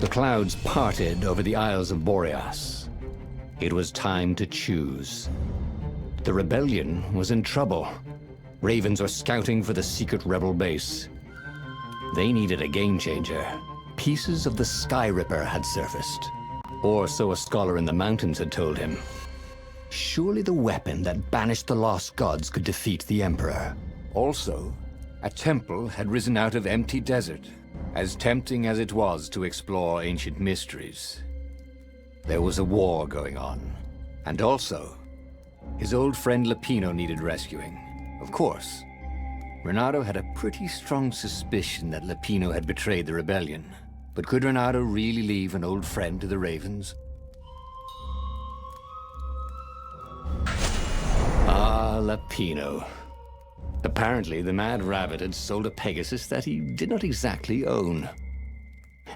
The clouds parted over the Isles of Boreas. It was time to choose. The rebellion was in trouble. Ravens were scouting for the secret rebel base. They needed a game changer. Pieces of the Sky Ripper had surfaced. Or so a scholar in the mountains had told him. Surely the weapon that banished the lost gods could defeat the Emperor. Also, a temple had risen out of empty desert, as tempting as it was to explore ancient mysteries. There was a war going on, and also, his old friend Lapino needed rescuing. Of course, Renato had a pretty strong suspicion that Lapino had betrayed the rebellion. But could Renato really leave an old friend to the Ravens? Ah, Lapino. Apparently, the Mad Rabbit had sold a Pegasus that he did not exactly own.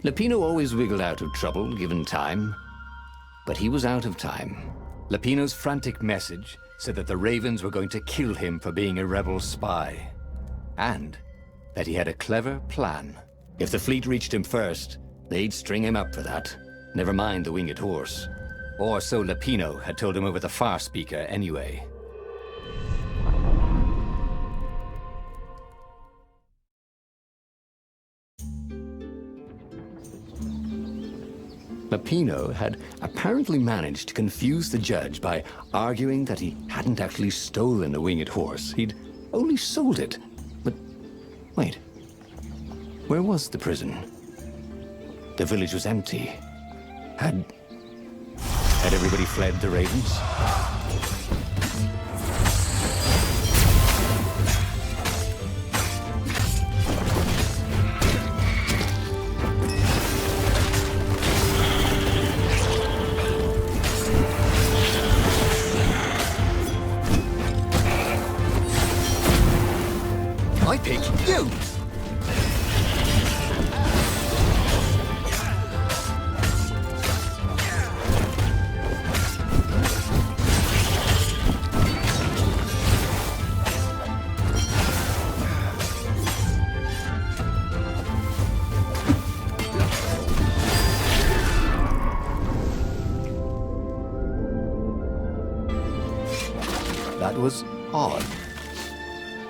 Lapino always wiggled out of trouble, given time. But he was out of time. Lapino's frantic message said that the Ravens were going to kill him for being a rebel spy. And that he had a clever plan. If the fleet reached him first, they'd string him up for that. Never mind the winged horse. Or so Lapino had told him over the far speaker anyway. Lapino had apparently managed to confuse the judge by arguing that he hadn't actually stolen a winged horse. He'd only sold it. But wait, where was the prison? The village was empty. Had everybody fled the Ravens? I pick you! That was odd.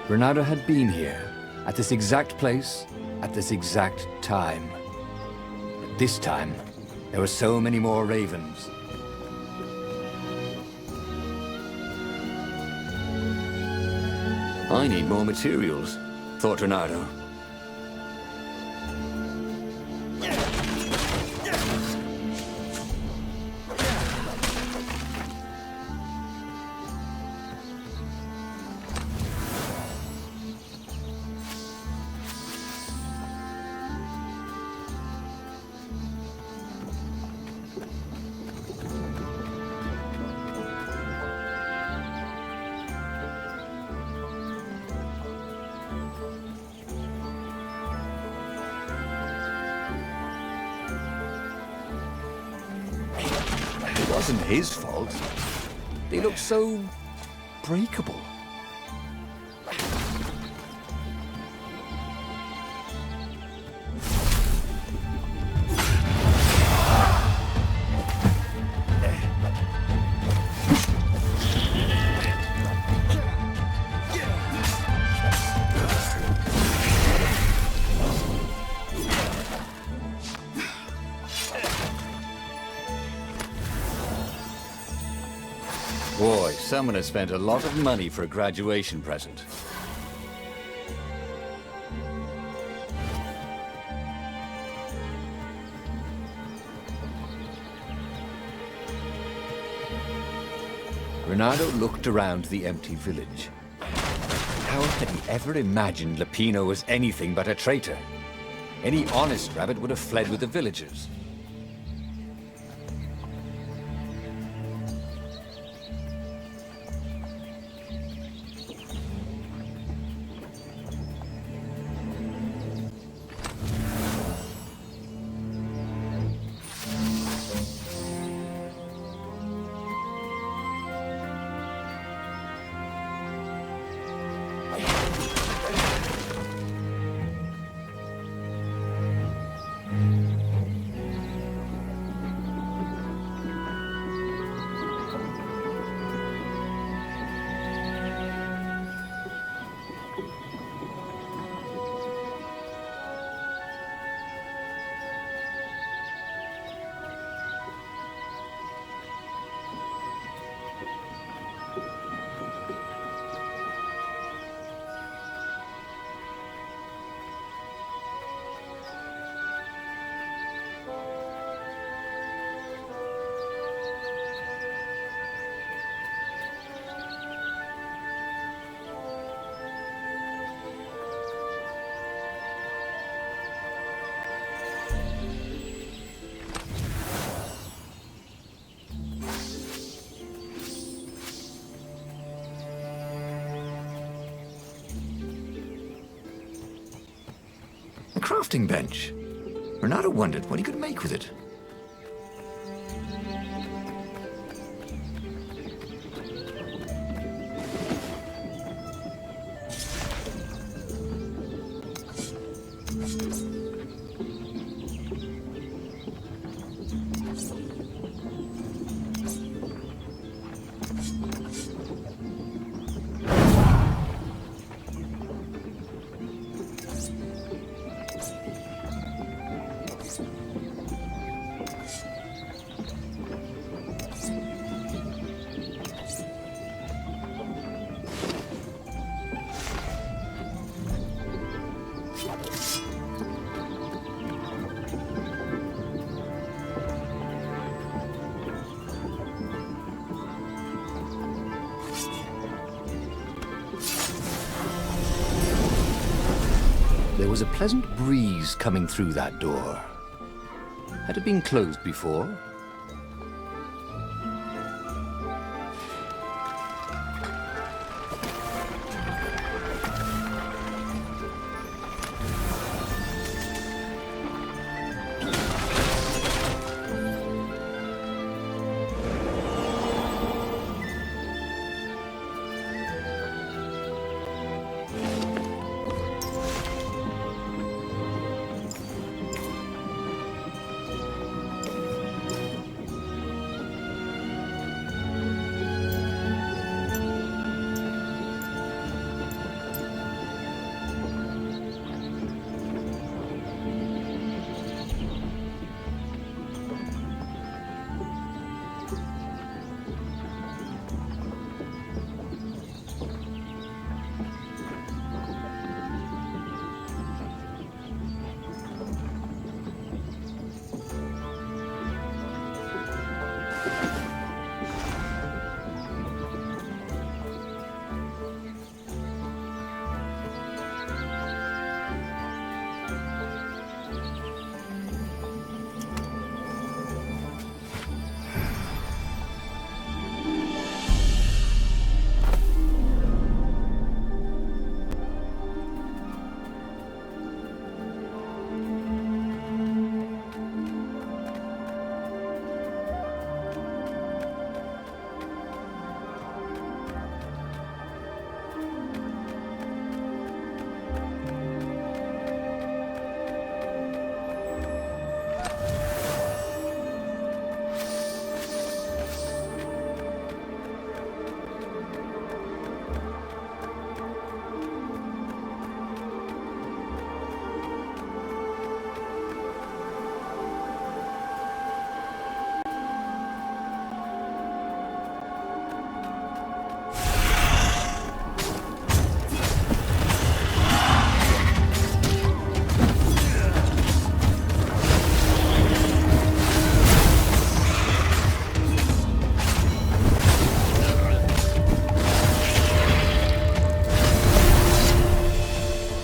Renato had been here, at this exact place, at this exact time. But this time, there were so many more ravens. I need more materials, thought Renato. It wasn't his fault. They looked so breakable. Boy, someone has spent a lot of money for a graduation present. Renato looked around the empty village. How had he ever imagined Lapino was anything but a traitor? Any honest rabbit would have fled with the villagers. crafting bench. Renato wondered what he could make with it. There was a pleasant breeze coming through that door. Had it been closed before?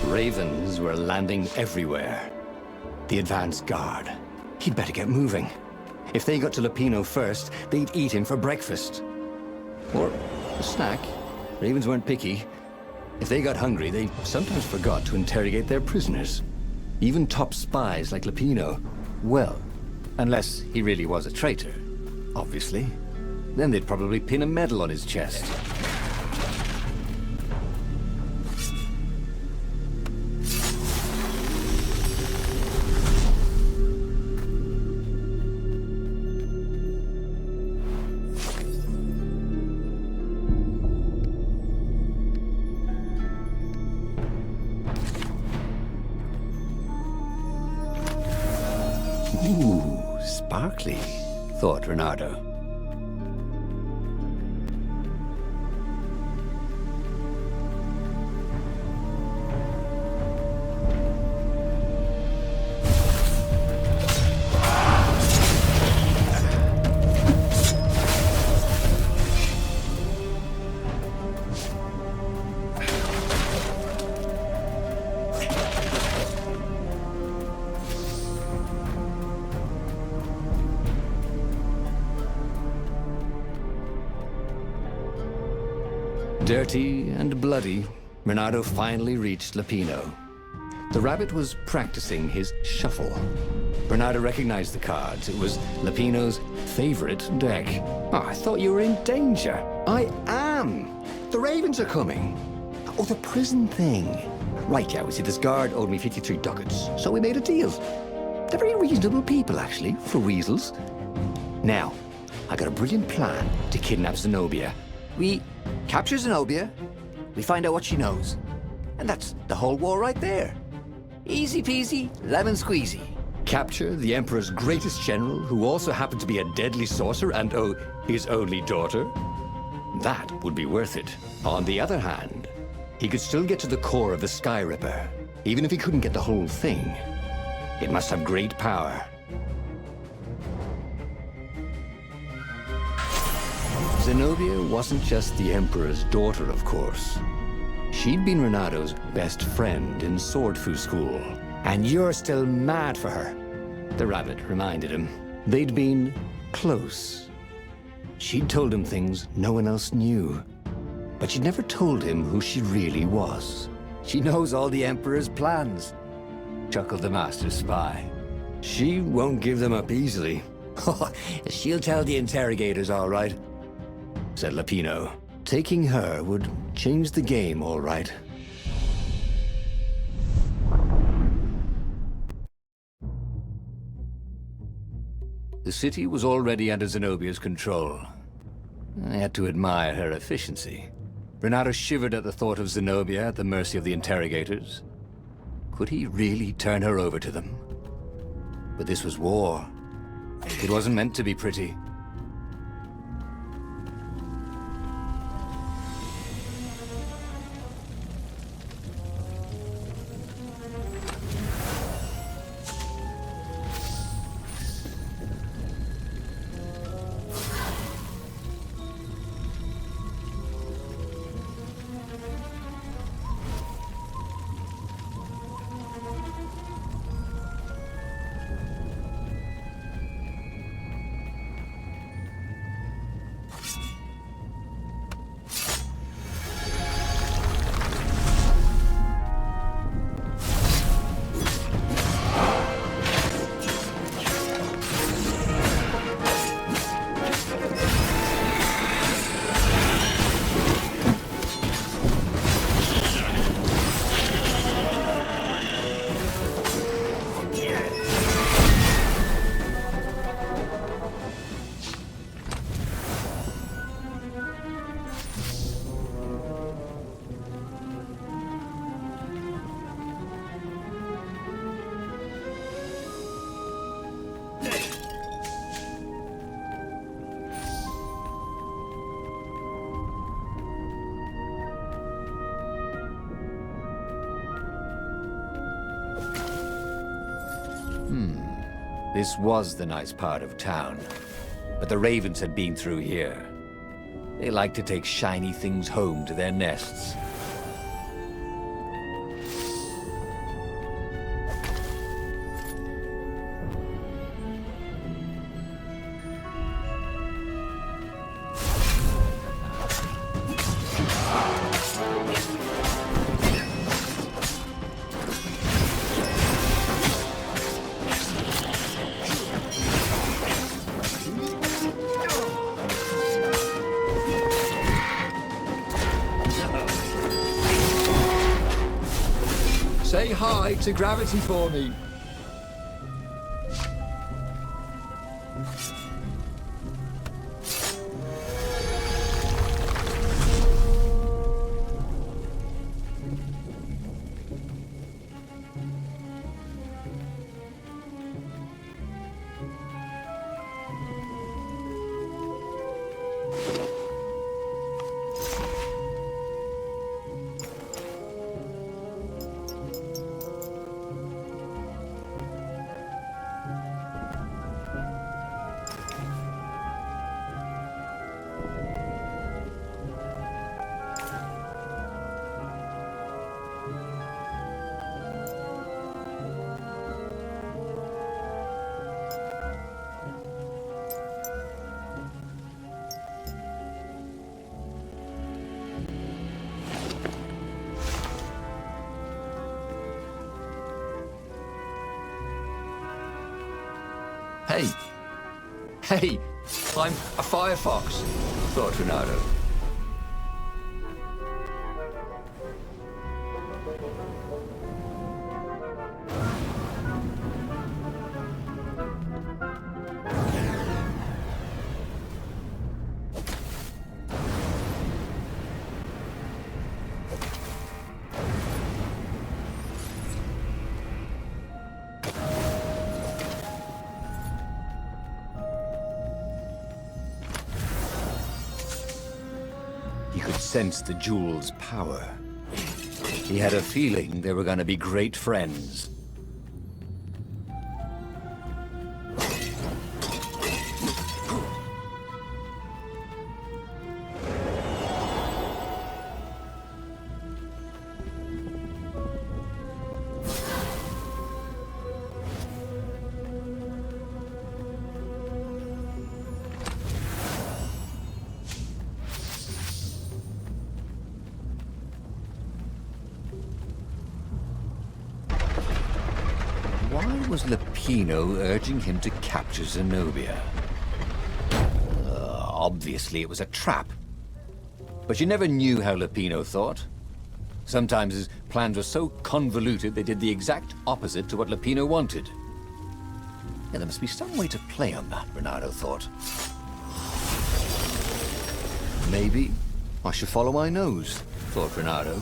Ravens were landing everywhere. The advance guard. He'd better get moving. If they got to Lapino first, they'd eat him for breakfast. Or a snack. Ravens weren't picky. If they got hungry, they sometimes forgot to interrogate their prisoners. Even top spies like Lapino. Well, unless he really was a traitor, obviously. Then they'd probably pin a medal on his chest. Ooh, sparkly, thought Renato. Dirty and bloody, Renato finally reached Lapino. The rabbit was practicing his shuffle. Bernardo recognized the cards. It was Lapino's favorite deck. Oh, I thought you were in danger. I am. The ravens are coming. Oh, the prison thing. Right, yeah, we see this guard owed me 53 ducats, so we made a deal. They're very reasonable people, actually, for weasels. Now, I got a brilliant plan to kidnap Zenobia. We capture Zenobia, we find out what she knows, and that's the whole war right there. Easy peasy, lemon squeezy. Capture the Emperor's greatest general, who also happened to be a deadly sorcerer, and oh, his only daughter? That would be worth it. On the other hand, he could still get to the core of the Sky Ripper, even if he couldn't get the whole thing. It must have great power. Zenobia wasn't just the Emperor's daughter, of course. She'd been Renato's best friend in Sword Fu school. And you're still mad for her, the rabbit reminded him. They'd been close. She'd told him things no one else knew. But she'd never told him who she really was. She knows all the Emperor's plans, chuckled the master spy. She won't give them up easily, She'll tell the interrogators, all right, said Lapino. Taking her would change the game, all right. The city was already under Zenobia's control. I had to admire her efficiency. Renato shivered at the thought of Zenobia at the mercy of the interrogators. Could he really turn her over to them? But this was war. It wasn't meant to be pretty. This was the nice part of town, but the ravens had been through here. They like to take shiny things home to their nests. Say hi to gravity for me. Hey! Hey! I'm a firefox, thought Renato. He could sense the jewel's power. He had a feeling they were going to be great friends. Why was Lapino urging him to capture Zenobia? Obviously it was a trap. But you never knew how Lapino thought. Sometimes his plans were so convoluted they did the exact opposite to what Lapino wanted. Yeah, there must be some way to play on that, Renato thought. Maybe I should follow my nose, thought Renato.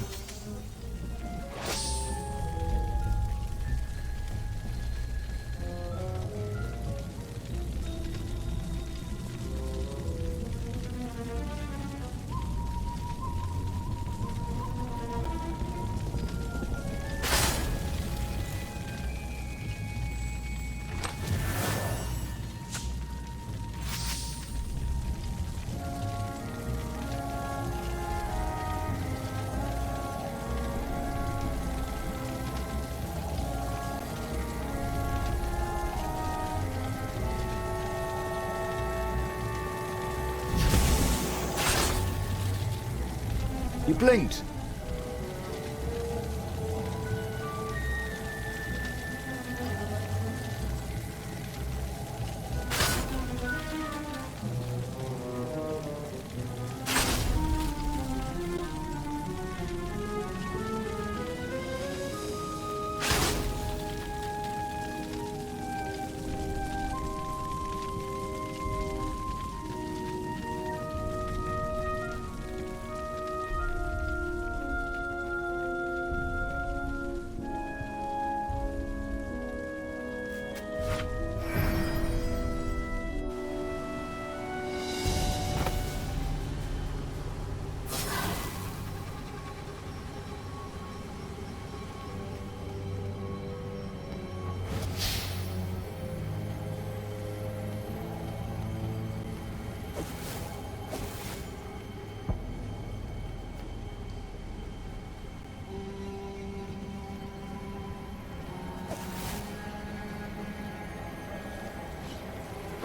You blinked.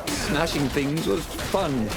Smashing things was fun.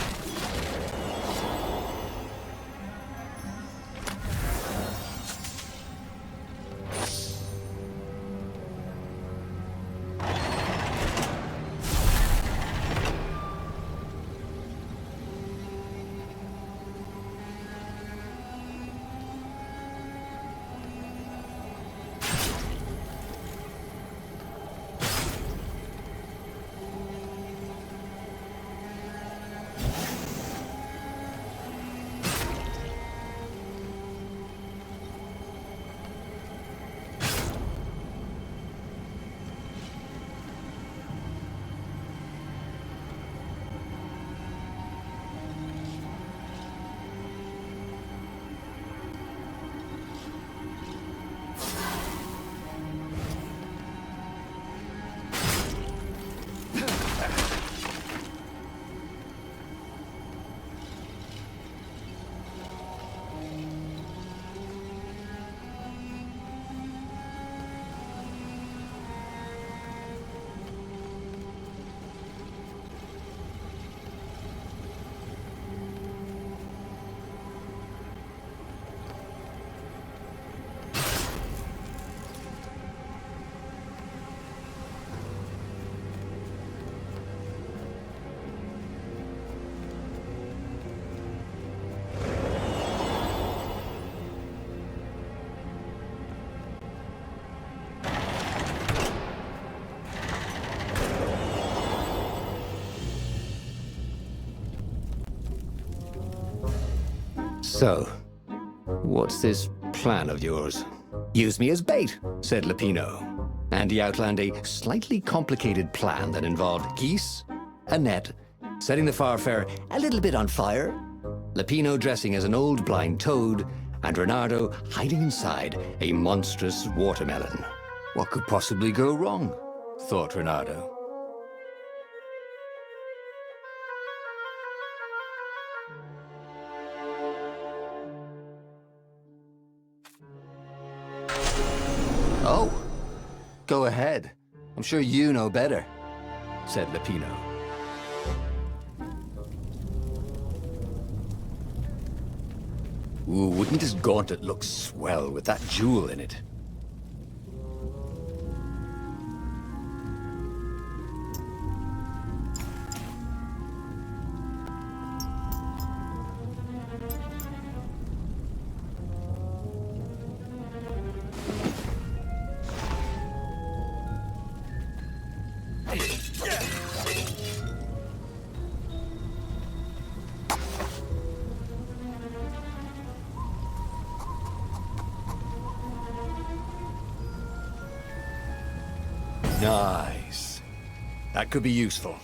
So, what's this plan of yours? Use me as bait, said Lapino. And he outlined a slightly complicated plan that involved geese, a net, setting the Farfarer a little bit on fire, Lapino dressing as an old blind toad, and Reynardo hiding inside a monstrous watermelon. What could possibly go wrong? Thought Reynardo. Oh, go ahead. I'm sure you know better, said Lapino. Ooh, wouldn't this gauntlet look swell with that jewel in it? Nice. That could be useful.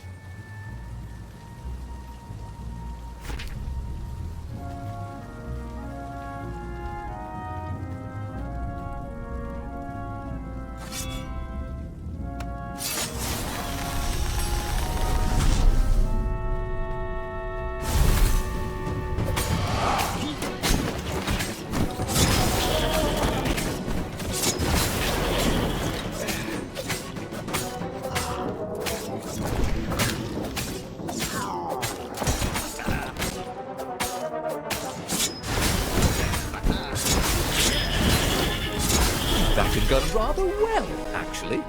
That had gone rather well, actually.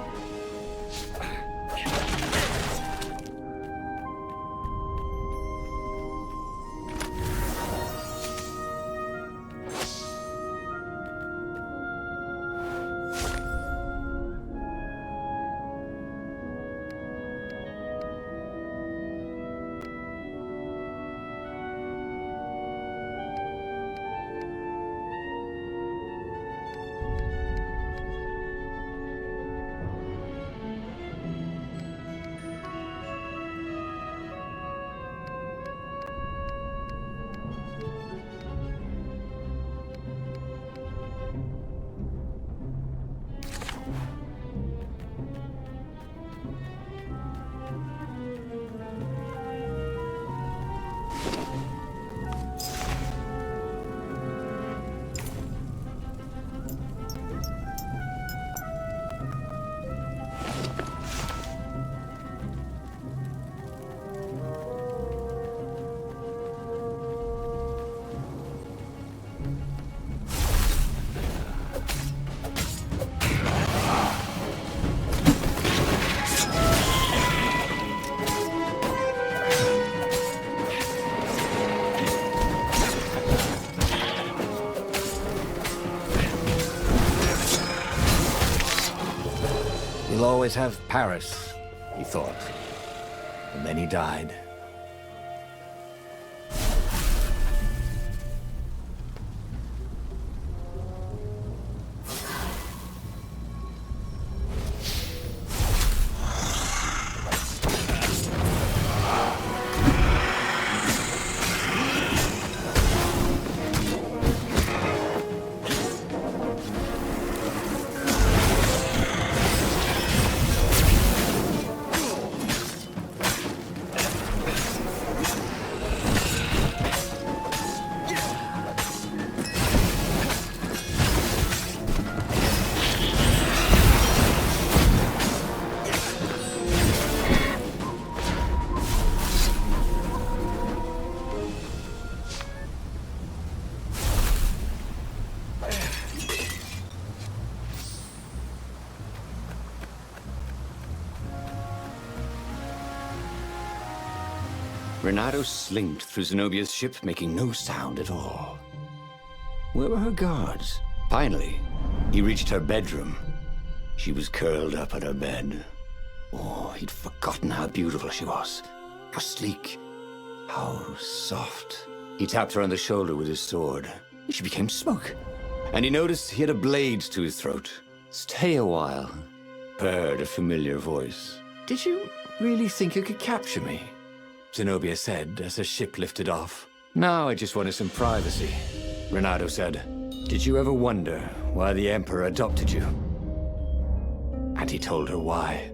We'll always have Paris, he thought. And then he died. Reynardo slinked through Zenobia's ship, making no sound at all. Where were her guards? Finally, he reached her bedroom. She was curled up on her bed. Oh, he'd forgotten how beautiful she was. How sleek. How soft. He tapped her on the shoulder with his sword. She became smoke. And he noticed he had a blade to his throat. "Stay a while," purred a familiar voice. "Did you really think you could capture me?" Zenobia said as her ship lifted off. "Now I just wanted some privacy," Renato said. "Did you ever wonder why the Emperor adopted you?" And he told her why.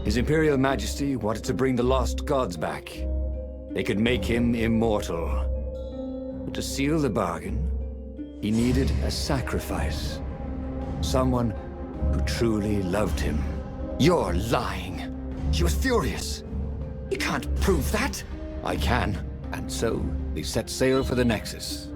His Imperial Majesty wanted to bring the lost gods back. They could make him immortal. But to seal the bargain, he needed a sacrifice. Someone who truly loved him. "You're lying." She was furious. "You can't prove that." "I can." And so they set sail for the Nexus.